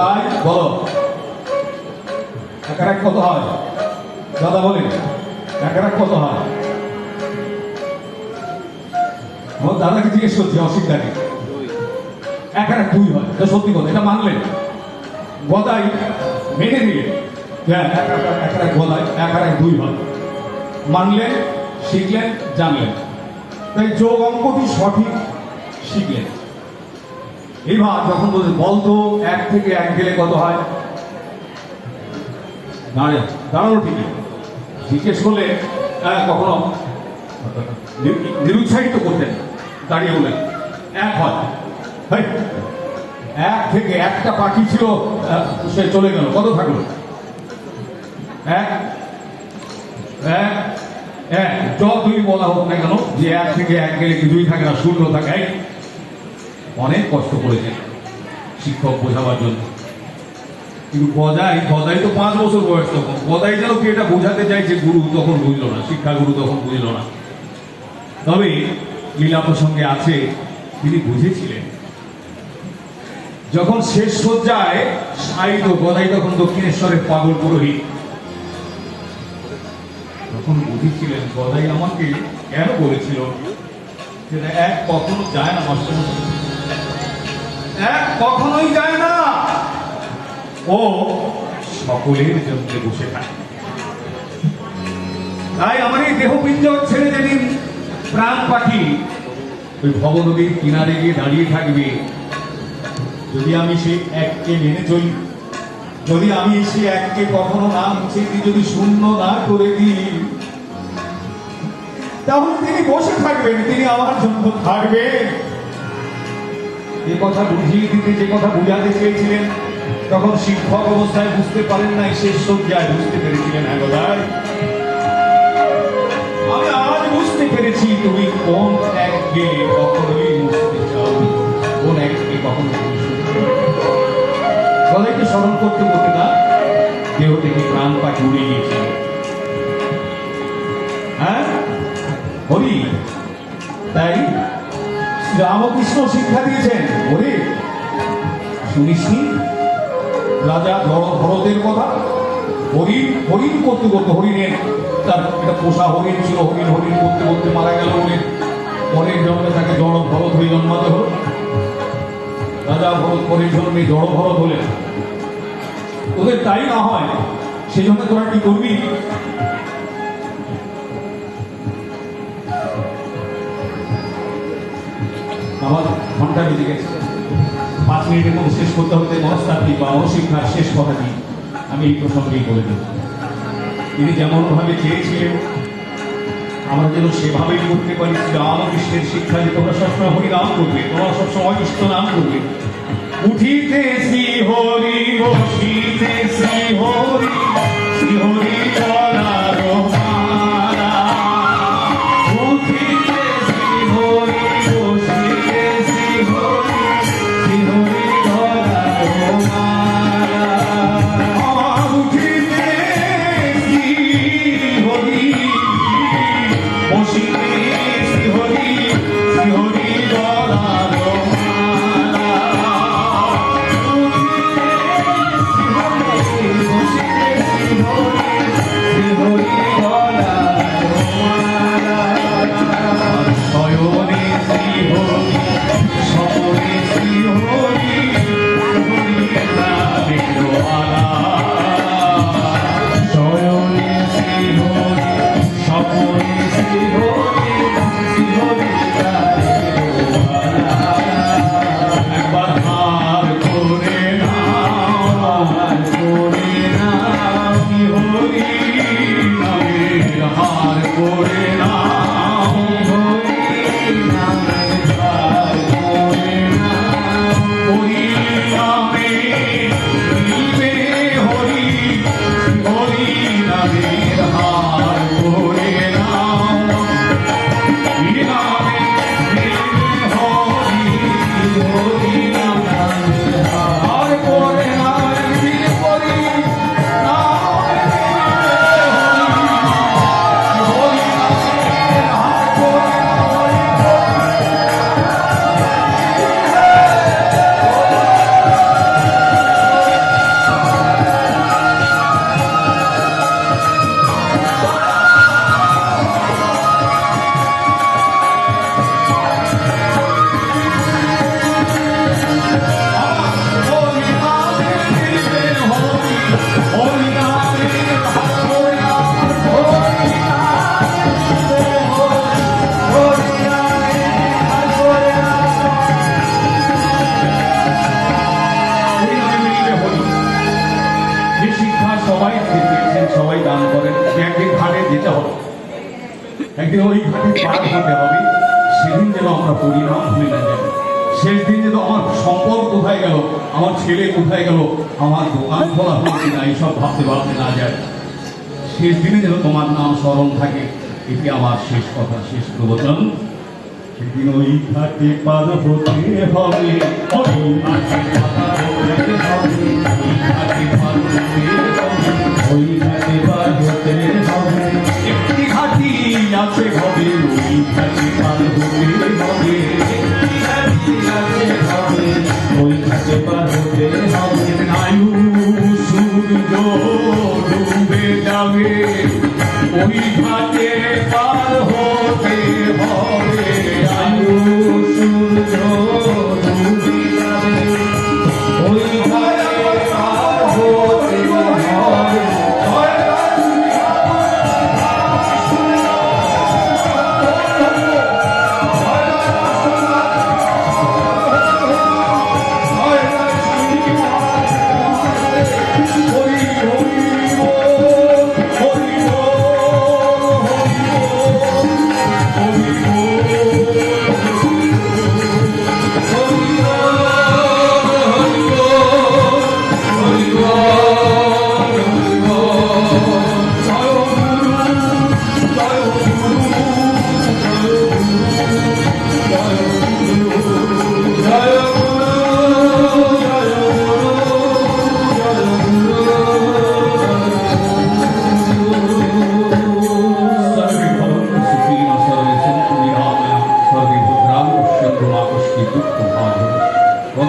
গদাই বলো, একের এক কত হয়? দাদা বলেন একের এক কত হয়? আমার দাদাকে জিজ্ঞেস করছি, অসিকদাকে। একের এক 2 হয়। এটা সত্যি কথা, এটা মানলেন। গদাই মেনে নিলেন, হ্যাঁ একের এক গদাই, একের এক 2 হয়। মানলেন, শিখলেন, জানলেন, তাই যোগ অঙ্কটি সঠিক শিখলেন। এবার যখন বলতো 1 থেকে 1 গেলে কত হয়, দাঁড়ানো ঠিকই জিজ্ঞেস করলে কখনো নিরুৎসাহিত করতেন, দাঁড়িয়ে বলেন 1 হয়। 1 থেকে একটা পাখি ছিল, সে চলে গেল, কত থাকলো? 1 যতই বলা হোক না কেন যে 1 থেকে 1 গেলে কি 2 থাকে না, 0 থাকে। অনেক কষ্ট করেছেন শিক্ষক বোঝাবার জন্য, কিন্তু গদাই তো 5 বছর বয়স তখন। গদাই যেন কি এটা বোঝাতে চাইছে, গুরু তখন বুঝলো না, শিক্ষা গুরু তখন বুঝলো না। তবে লীলা প্রসঙ্গে আছে, তিনি বুঝেছিলেন। যখন শেষ সজ্জায় সাইদ গদাই তখন দক্ষিণেশ্বরের পাগল পুরোহিত, তখন বুঝেছিলেন গদাই আমাকে কেন বলেছিল সেটা 1 কখনো যায় না, মাস্টারমশাই 1 কখনোই যায় না, ও সকলের জন্য বসে থাকে। তাই আমার এই দেহপিণ্ড ছেড়ে যেদিন প্রাণ পাখি ওই ভবনদীর কিনারে গিয়ে দাঁড়িয়ে থাকবে, যদি আমি সেই 1কে মেনে চলি, যদি আমি সেই 1কে কখনো না মুছে দিই, যদি শূন্য না করে দিই, তাহলে তিনি বসে থাকবেন, তিনি আমার জন্য থাকবেন। এ কথা বুঝিয়ে দিতে, যে কথা বুঝাতে চেয়েছিলেন, তখন শিক্ষক অবস্থায় বুঝতে পারেন নাই, শেষ সজ্জায় বুঝতে পেরেছিলেন। হ্যাঁ গদাই, আমি আজ বুঝতে পেরেছি তুমি কোন 1কে কখনোই মুছতে চাও, কোন 1কে কখনো। গদাইকে স্মরণ করতে করতে না দেহ থেকে প্রাণ পাখি উড়ে গিয়েছিল। হ্যাঁ হরি, তাই রামকৃষ্ণ শিক্ষা দিয়েছেন, ওরে শুনিসনি রাজা ভরতের কথা? হরিণ করতে করতে, হরিণের তার একটা পোষা হরিণ ছিল, হরিণ করতে করতে মারা গেল বলে পরের জন্মে তাকে জড় ভরত হয়ে জন্মাতে হল। রাজা ভরত পরের জন্মে জড় ভরত হলেন। তোদের তাই না হয়, সেজন্য তোরা কি করবি? আমার ঘন্টা বেজে গেছে, 5 মিনিটের মধ্যে শেষ করতে হতে মনস্তাত্ত্বিক বা অশিক্ষার শেষ কথাটি আমি এই প্রসঙ্গেই বলে দেব। তিনি যেমনভাবে চেয়েছিলেন আমরা যেন সেভাবেই করতে পারি। রামকৃষ্ণের শিক্ষা যে তোমরা সবসময় হরি নাম করবে, তোমরা সবসময় কৃষ্ণ নাম করবে। উঠিতেছি হরি, বসিতেছি হরি, শ্রী হরি চলার মালা। উঠিতেছি হরি, বসিতেছি হরি, শ্রী হরি চলার মালা। উঠিতেছি হরি, বসিতেছি হরি, শ্রী হরি চলার মালা। একদিন সবাই দান করেন একদিন ঘাটে যেতে হবে, একদিন ওই ঘাটে পার হতে হবে। সেদিন যেন আমরা পরিণাম ভুলে না যাই। শেষ দিন যেন আমার সম্পদ কোথায় গেল, আমার ছেলে কোথায় গেল, আমার দোকান খোলা হলো কিনা, এইসব ভাবতে ভাবতে না যায়। শেষ দিনে যেন তোমার নাম স্মরণ থাকে, এটি আমার শেষ কথা, শেষ প্রবচন। সেদিন ওই ঘাটে পার হতে হবে, ওই ঘাটে পার হতে হবে, ওই ঘাটে পার হতে হবে, ওই ঘাটে পার হতে হবে। একটি ঘাটি আছে হবে, ওই ঘাটে পার হতে হবে, একটি ঘাটি আছে হবে, ওই ঘাটে পার হতে হবে। আয়ু সূর্য ডুবে যাবে, ওই ঘাট